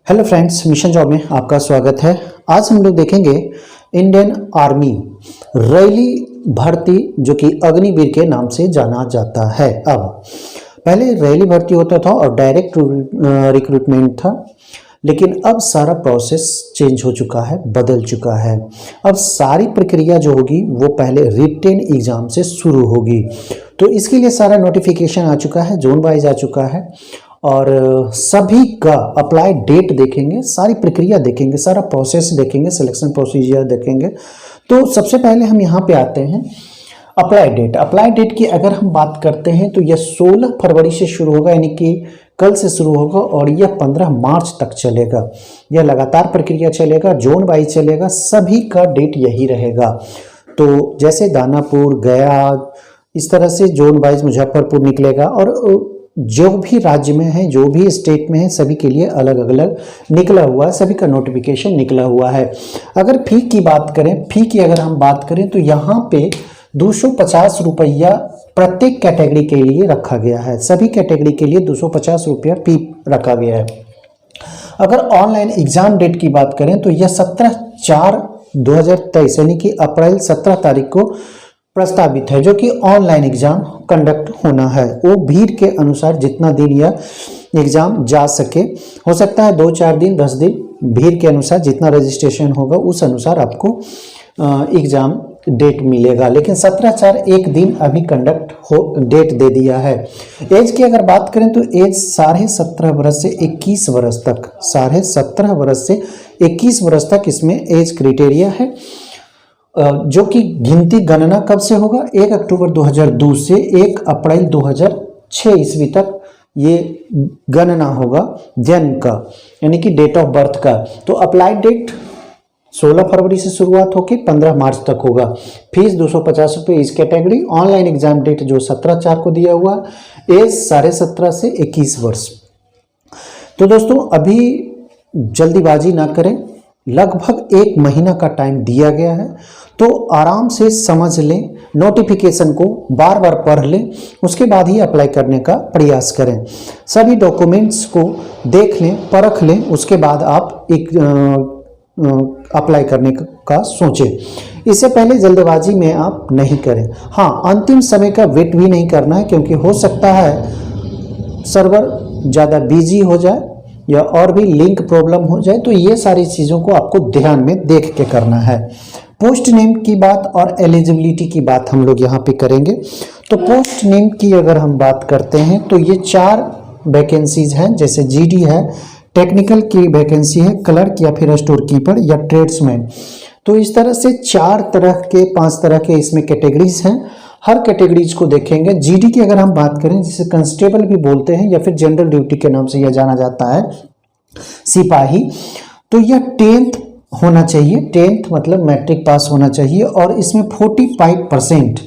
Hello friends, mission job में आपका स्वागत है। आज हम लोग देखेंगे इंडियन आर्मी रैली भर्ती जो कि अग्निवीर के नाम से जाना जाता है। अब पहले रैली भर्ती होता था और डायरेक्ट रिक्रूटमेंट था, लेकिन अब सारा प्रोसेस चेंज हो चुका है, बदल चुका है। अब सारी प्रक्रिया जो होगी वो पहले रिटेन एग्जाम से शुरू होगी। तो इसके लिए सारा नोटिफिकेशन आ चुका है, जोन वाइज आ चुका है और सभी का अप्लाई डेट देखेंगे, सारी प्रक्रिया देखेंगे, सारा प्रोसेस देखेंगे, सिलेक्शन प्रोसीजर देखेंगे। तो सबसे पहले हम यहाँ पे आते हैं अप्लाई डेट। अप्लाई डेट की अगर हम बात करते हैं तो यह 16 फरवरी से शुरू होगा, यानी कि कल से शुरू होगा और यह 15 मार्च तक चलेगा। यह लगातार प्रक्रिया चलेगा, जोन वाइज चलेगा, सभी का डेट यही रहेगा। तो जैसे दानापुर, गया, इस तरह से जोन वाइज मुजफ्फरपुर निकलेगा और जो भी राज्य में है, जो भी स्टेट में है, सभी के लिए अलग अलग निकला हुआ है, सभी का नोटिफिकेशन निकला हुआ है। अगर फी की बात करें, फी की अगर हम बात करें तो यहाँ पे 250 रुपया प्रत्येक कैटेगरी के लिए रखा गया है। सभी कैटेगरी के लिए 250 रुपया फी रखा गया है। अगर ऑनलाइन एग्जाम डेट की बात करें तो यह 17/4/2023 यानी कि अप्रैल 17 तारीख को प्रस्तावित है, जो कि ऑनलाइन एग्जाम कंडक्ट होना है। वो भीड़ के अनुसार जितना दिन यह एग्जाम जा सके, हो सकता है 2-4 दिन, 10 दिन, भीड़ के अनुसार जितना रजिस्ट्रेशन होगा उस अनुसार आपको एग्जाम डेट मिलेगा। लेकिन 17/4 एक दिन अभी कंडक्ट हो डेट दे दिया है। एज की अगर बात करें तो एज 17.5 वर्ष से 21 वर्ष तक, 17.5 वर्ष से 21 वर्ष तक इसमें एज क्राइटेरिया है, जो कि गिनती गणना कब से होगा? 1 अक्टूबर 2002 से 1 अप्रैल 2006 ईस्वी तक ये गणना होगा जन्म का, यानी कि डेट ऑफ बर्थ का। तो अप्लाई डेट 16 फरवरी से शुरुआत होकर 15 मार्च तक होगा। फीस 250 रुपये इस कैटेगरी। ऑनलाइन एग्जाम डेट जो 17/4 को दिया हुआ, एज 17.5 से 21 वर्ष। तो दोस्तों अभी जल्दीबाजी ना करें, लगभग 1 महीना का टाइम दिया गया है, तो आराम से समझ लें, नोटिफिकेशन को बार बार पढ़ लें, उसके बाद ही अप्लाई करने का प्रयास करें। सभी डॉक्यूमेंट्स को देख लें, परख लें, उसके बाद आप एक अप्लाई करने का सोचें। इससे पहले जल्दबाजी में आप नहीं करें। हाँ, अंतिम समय का वेट भी नहीं करना है, क्योंकि हो सकता है सर्वर ज़्यादा बिजी हो जाए या और भी लिंक प्रॉब्लम हो जाए। तो ये सारी चीज़ों को आपको ध्यान में देख के करना है। पोस्ट नेम की बात और एलिजिबिलिटी की बात हम लोग यहाँ पे करेंगे। तो पोस्ट नेम की अगर हम बात करते हैं तो ये 4 वैकेंसीज हैं, जैसे जीडी है, टेक्निकल की वैकेंसी है, क्लर्क या फिर स्टोर कीपर या ट्रेड्समैन। तो इस तरह से 5 तरह के इसमें कैटेगरीज हैं। हर कैटेगरीज को देखेंगे। जीडी की अगर हम बात करें, जिसे कांस्टेबल भी बोलते हैं या फिर जनरल ड्यूटी के नाम से यह जाना जाता है, सिपाही, तो यह 10th होना चाहिए। 10th मतलब मैट्रिक पास होना चाहिए और इसमें 45%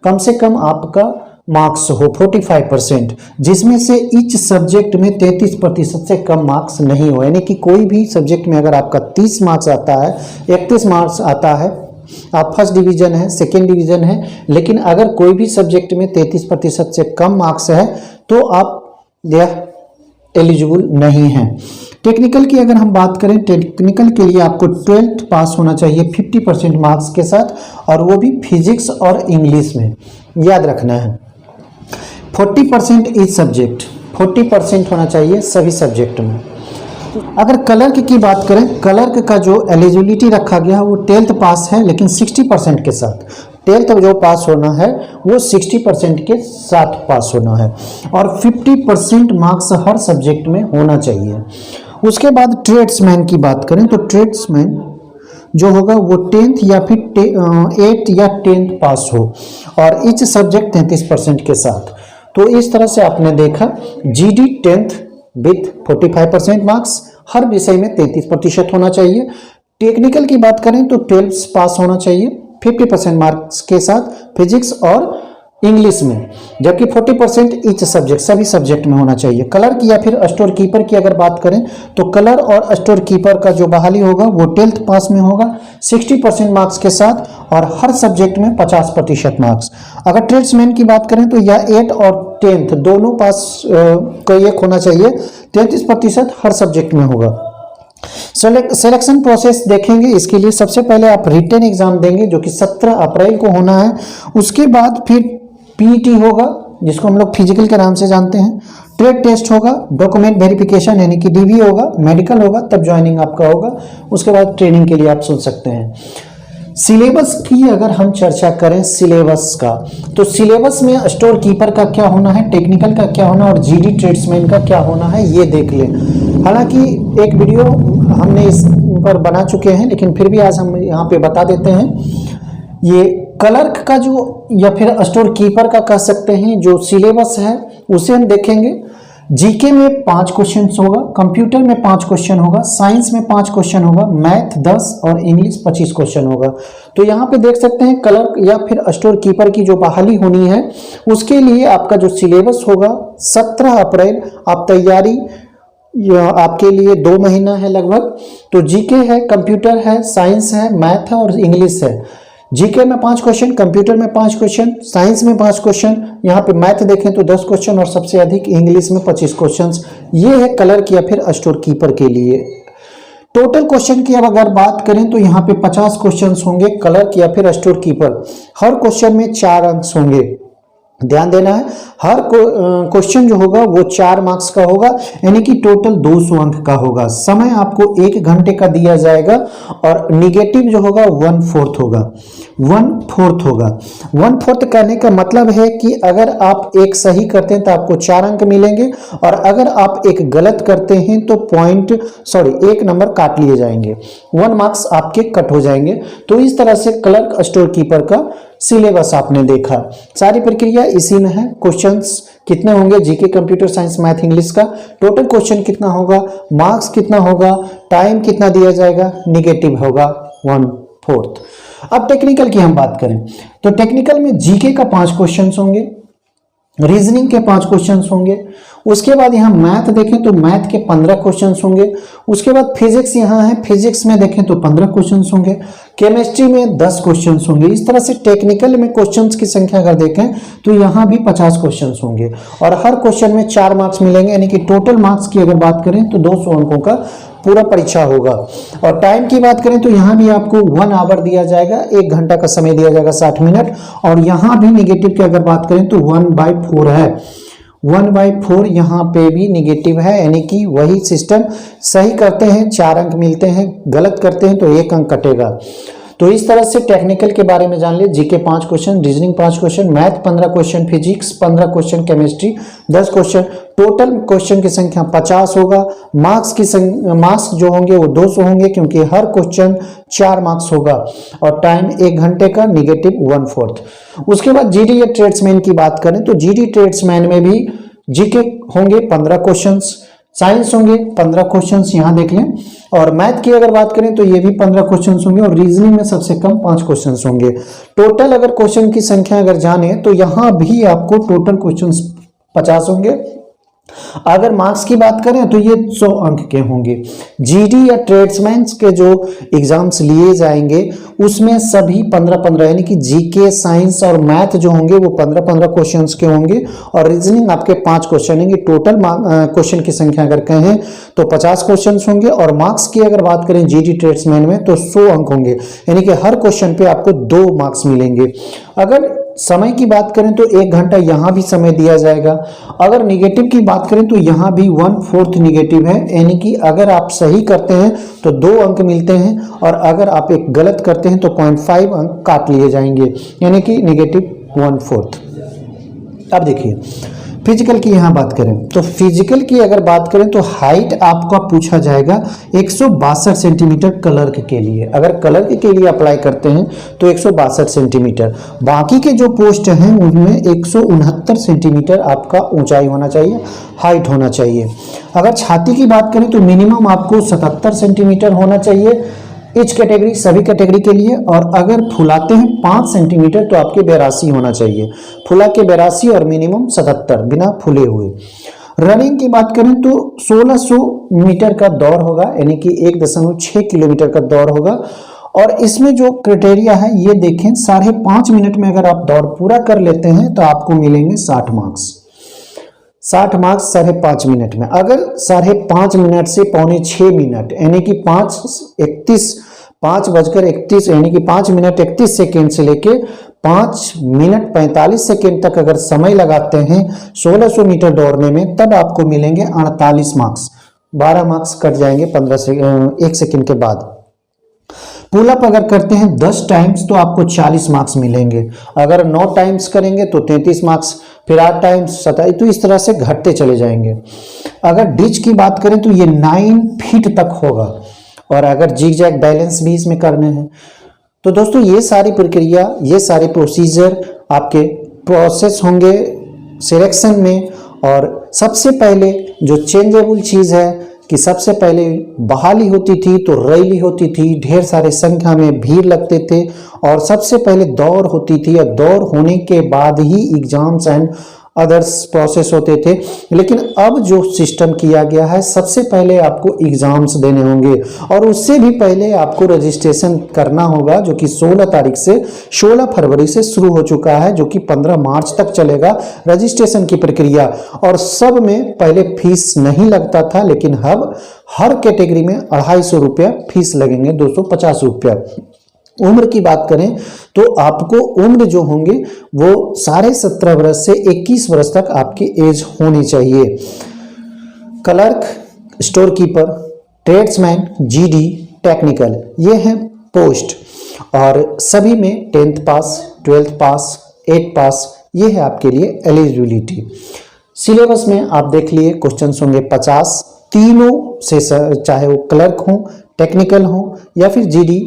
कम से कम आपका मार्क्स हो, 45%, जिसमें से ईच सब्जेक्ट में 33% से कम मार्क्स नहीं हो। यानी कि कोई भी सब्जेक्ट में अगर आपका 30 मार्क्स आता है, 31 मार्क्स आता है, आप फर्स्ट डिवीजन है, सेकेंड डिवीजन है, लेकिन अगर कोई भी सब्जेक्ट में 33% से कम मार्क्स है तो आप यह एलिजिबल नहीं है। टेक्निकल की अगर हम बात करें, टेक्निकल के लिए आपको 12th पास होना चाहिए 50% मार्क्स के साथ, और वो भी फिजिक्स और इंग्लिश में, याद रखना है। 40% इस सब्जेक्ट, 40% होना चाहिए सभी सब्जेक्ट में। अगर क्लर्क की बात करें, क्लर्क का जो एलिजिबिलिटी रखा गया है वो 12th पास है, लेकिन 60% के साथ। 12th जो पास होना है वो 60% के साथ पास होना है और 50% मार्क्स हर सब्जेक्ट में होना चाहिए। उसके बाद ट्रेड्समैन की बात करें तो ट्रेड्समैन जो होगा वो 10th या फिर 8th या 10th पास हो और ईच सब्जेक्ट 33% के साथ। तो इस तरह से आपने देखा, जीडी 10th विथ 45% मार्क्स, हर विषय में 33% होना चाहिए। टेक्निकल की बात करें तो 12th पास होना चाहिए 50% मार्क्स के साथ फिजिक्स और इंग्लिश में, जबकि 40% ईच सब्जेक्ट, सभी सब्जेक्ट में होना चाहिए। क्लर्क या फिर स्टोर कीपर की अगर बात करें तो क्लर्क और स्टोर कीपर का जो बहाली होगा वो 12th पास में होगा 60% मार्क्स के साथ और हर सब्जेक्ट में 50% मार्क्स। अगर ट्रेड्समैन की बात करें तो यह 8 और 10th दोनों पास को एक होना चाहिए, 33% हर सब्जेक्ट में होगा। सिलेक्शन प्रोसेस देखेंगे। इसके लिए सबसे पहले आप रिटन एग्जाम देंगे जो कि 17 अप्रैल को होना है। उसके बाद फिर पीईटी होगा जिसको हम लोग फिजिकल के नाम से जानते हैं, ट्रेड टेस्ट होगा, डॉक्यूमेंट वेरिफिकेशन यानी कि डीवी होगा, मेडिकल होगा, तब ज्वाइनिंग आपका होगा। उसके बाद ट्रेनिंग के लिए आप सोच सकते हैं। सिलेबस की अगर हम चर्चा करें सिलेबस का, तो सिलेबस में स्टोर कीपर का क्या होना है, टेक्निकल का क्या होना और जीडी ट्रेड्समैन का क्या होना है ये देख लें। हालांकि एक वीडियो हमने इस पर बना चुके हैं, लेकिन फिर भी आज हम यहाँ पे बता देते हैं। ये क्लर्क का जो या फिर स्टोर कीपर का कह सकते हैं जो सिलेबस है उसे हम देखेंगे। जीके में 5 क्वेश्चन होगा, कंप्यूटर में 5 क्वेश्चन होगा, साइंस में 5 क्वेश्चन होगा, मैथ 10 और इंग्लिश 25 क्वेश्चन होगा। तो यहाँ पे देख सकते हैं क्लर्क या फिर स्टोर कीपर की जो बहाली होनी है उसके लिए आपका जो सिलेबस होगा 17 अप्रैल। आप तैयारी आपके लिए 2 महीना है लगभग। तो जीके है, कंप्यूटर है, साइंस है, मैथ है और इंग्लिश है। जीके में 5 क्वेश्चन, कंप्यूटर में 5 क्वेश्चन, साइंस में 5 क्वेश्चन, यहाँ पे मैथ देखें तो 10 क्वेश्चन और सबसे अधिक इंग्लिश में 25 क्वेश्चन। ये है क्लर्क या फिर स्टोर कीपर के लिए। टोटल क्वेश्चन की अब अगर बात करें तो यहाँ पे 50 क्वेश्चन होंगे क्लर्क या फिर स्टोर कीपर। हर क्वेश्चन में 4 अंक होंगे। ध्यान देना है, हर क्वेश्चन जो होगा वो 4 मार्क्स का होगा, यानी कि टोटल 200 अंक का होगा। समय आपको 1 घंटे का दिया जाएगा और निगेटिव जो होगा 1/4 होगा। 1/4 होगा। 1/4 कहने का मतलब है कि अगर आप एक सही करते हैं तो आपको 4 अंक मिलेंगे और अगर आप एक गलत करते हैं तो 1 नंबर काट लिए जाएंगे, 1 मार्क्स आपके कट हो जाएंगे। तो इस तरह से क्लर्क स्टोर कीपर का सिलेबस आपने देखा। सारी प्रक्रिया इसी में है। क्वेश्चंस कितने होंगे, GK, computer science, math, English का टोटल क्वेश्चन कितना होगा, मार्क्स कितना होगा, टाइम कितना दिया जाएगा, निगेटिव होगा 1/4। अब टेक्निकल की हम बात करें तो टेक्निकल में जीके का 5 क्वेश्चन होंगे, रीजनिंग के 5 क्वेश्चन होंगे। उसके बाद यहाँ मैथ देखें तो मैथ के 15 क्वेश्चन होंगे। उसके बाद फिजिक्स यहाँ है, फिजिक्स में देखें तो 15 क्वेश्चन होंगे। केमिस्ट्री में 10 क्वेश्चन होंगे। इस तरह से टेक्निकल में क्वेश्चंस की संख्या अगर देखें तो यहाँ भी 50 क्वेश्चन होंगे और हर क्वेश्चन में 4 मार्क्स मिलेंगे, यानी कि टोटल मार्क्स की अगर बात करें तो 200 अंकों का पूरा परीक्षा होगा। और टाइम की बात करें तो यहाँ भी आपको 1 आवर दिया जाएगा, 1 घंटा का समय दिया जाएगा 60 मिनट। और यहाँ भी निगेटिव की अगर बात करें तो 1/4 है। 1/4 यहाँ पे भी निगेटिव है, यानी कि वही सिस्टम, सही करते हैं 4 अंक मिलते हैं, गलत करते हैं तो 1 अंक कटेगा। तो इस तरह से टेक्निकल के बारे में जान लिए। GK 5 question, reasoning 5 question, math 15 question, physics 15 question, chemistry 10 question. Total question की संख्या 50 होगा। मार्क्स जो होंगे वो 200 होंगे क्योंकि हर क्वेश्चन 4 मार्क्स होगा और टाइम 1 घंटे का, निगेटिव 1/4। उसके बाद जीडी या ट्रेड्समैन की बात करें तो जीडी ट्रेड्समैन में भी जीके होंगे 15 क्वेश्चन, साइंस होंगे 15 क्वेश्चंस, यहाँ देख लें। और मैथ की अगर बात करें तो ये भी 15 क्वेश्चंस होंगे और रीजनिंग में सबसे कम 5 क्वेश्चंस होंगे। टोटल अगर क्वेश्चन की संख्या अगर जाने तो यहाँ भी आपको टोटल क्वेश्चंस 50 होंगे। अगर मार्क्स की बात करें तो ये 100 अंक के होंगे। जीडी या ट्रेड्समैन के जो एग्जाम्स लिए जाएंगे उसमें सभी 15-15 यानी कि जीके, साइंस और मैथ जो होंगे वो 15-15 क्वेश्चंस के होंगे और रीजनिंग आपके 5 क्वेश्चन होंगे। टोटल क्वेश्चन की संख्या अगर कहें तो 50 क्वेश्चन होंगे और मार्क्स की अगर बात करें जीडी ट्रेड्समैन में तो 100 अंक होंगे, यानी कि हर क्वेश्चन पे आपको 2 मार्क्स मिलेंगे। अगर समय की बात करें तो 1 घंटा यहाँ भी समय दिया जाएगा। अगर निगेटिव की बात करें तो यहाँ भी 1/4 निगेटिव है, यानी कि अगर आप सही करते हैं तो 2 अंक मिलते हैं और अगर आप एक गलत करते हैं तो 0.5 अंक काट लिए जाएंगे, यानी कि निगेटिव 1/4। अब देखिए फिजिकल की यहाँ बात करें तो फिजिकल की अगर बात करें तो हाइट आपका पूछा जाएगा 162 सेंटीमीटर क्लर्क के लिए। अगर क्लर्क के लिए अप्लाई करते हैं तो 162 सेंटीमीटर। बाकी के जो पोस्ट हैं उनमें 169 सेंटीमीटर आपका ऊंचाई होना चाहिए, हाइट होना चाहिए। अगर छाती की बात करें तो मिनिमम आपको 77 सेंटीमीटर होना चाहिए इच कैटेगरी, सभी कैटेगरी के लिए। और अगर फुलाते हैं 5 सेंटीमीटर तो आपके 82 होना चाहिए, फुला के 82 और मिनिमम 77 बिना फुले हुए। रनिंग की बात करें तो 1600 मीटर का दौड़ होगा, यानी कि 1.6 किलोमीटर का दौड़ होगा। और इसमें जो क्राइटेरिया है ये देखें, 5.5 मिनट में अगर आप दौड़ पूरा कर लेते हैं तो आपको मिलेंगे 60 मार्क्स। 60 मार्क्स 5.5 मिनट में। अगर 5.5 मिनट से 5:45 यानी कि 5:31 यानी कि 5 मिनट 31 सेकेंड से लेके 5 मिनट 45 सेकेंड तक अगर समय लगाते हैं 1600 मीटर दौड़ने में, तब आपको मिलेंगे 48 मार्क्स। 12 मार्क्स कट जाएंगे 1 सेकेंड के बाद। पुलअप अगर करते हैं 10 टाइम्स तो आपको 40 मार्क्स मिलेंगे। अगर 9 टाइम्स करेंगे तो 33 मार्क्स, फिर 8 टाइम्स 27, तो इस तरह से घटते चले जाएंगे। अगर डिच की बात करें तो ये 9 फीट तक होगा, और अगर जिग जैग बैलेंस भी इसमें करने हैं। तो दोस्तों ये सारी प्रक्रिया, ये सारे प्रोसीजर आपके प्रोसेस होंगे सिलेक्शन में। और सबसे पहले जो चेंजेबल चीज़ है कि सबसे पहले बहाली होती थी तो रैली होती थी, ढेर सारे संख्या में भीड़ लगते थे, और सबसे पहले दौड़ होती थी, और दौड़ होने के बाद ही एग्जाम्स एंड अदर्स प्रोसेस होते थे। लेकिन अब जो सिस्टम किया गया है, सबसे पहले आपको एग्जाम्स देने होंगे, और उससे भी पहले आपको रजिस्ट्रेशन करना होगा, जो कि 16 फरवरी से शुरू हो चुका है, जो कि 15 मार्च तक चलेगा रजिस्ट्रेशन की प्रक्रिया। और सब में पहले फीस नहीं लगता था, लेकिन अब हर कैटेगरी में 250 रुपया फीस लगेंगे, 250 रुपया। उम्र की बात करें तो आपको उम्र जो होंगे वो 17.5 वर्ष से 21 वर्ष तक आपकी एज होनी चाहिए। Clerk, store keeper, tradesman, GD, technical, ये हैं पोस्ट, और सभी में 10th पास, 12th पास, 8th पास, ये है आपके लिए एलिजिबिलिटी। सिलेबस में आप देख लिए क्वेश्चंस होंगे 50, तीनों से, चाहे वो क्लर्क हो, टेक्निकल हो या फिर जीडी,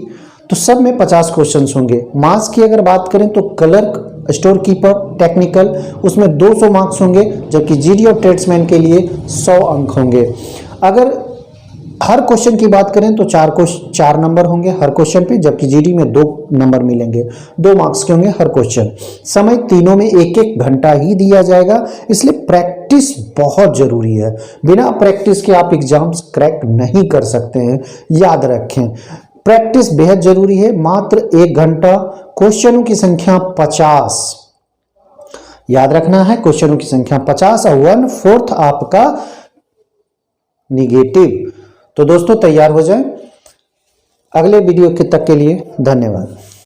तो सब में 50 क्वेश्चंस होंगे। मार्क्स की अगर बात करें तो क्लर्क, स्टोर कीपर, टेक्निकल, उसमें 200 मार्क्स होंगे, जबकि जीडी और ट्रेड्समैन के लिए 100 अंक होंगे। अगर हर क्वेश्चन की बात करें तो 4 नंबर होंगे हर क्वेश्चन पे, जबकि जीडी में 2 नंबर मिलेंगे, 2 मार्क्स के होंगे हर क्वेश्चन। समय तीनों में 1-1 घंटा ही दिया जाएगा, इसलिए प्रैक्टिस बहुत जरूरी है। बिना प्रैक्टिस के आप एग्जाम्स क्रैक नहीं कर सकते हैं, याद रखें। प्रैक्टिस बेहद जरूरी है। मात्र 1 घंटा, क्वेश्चनों की संख्या 50, याद रखना है, क्वेश्चनों की संख्या 50 और 1/4 आपका निगेटिव। तो दोस्तों तैयार हो जाएं। अगले वीडियो तक के लिए धन्यवाद।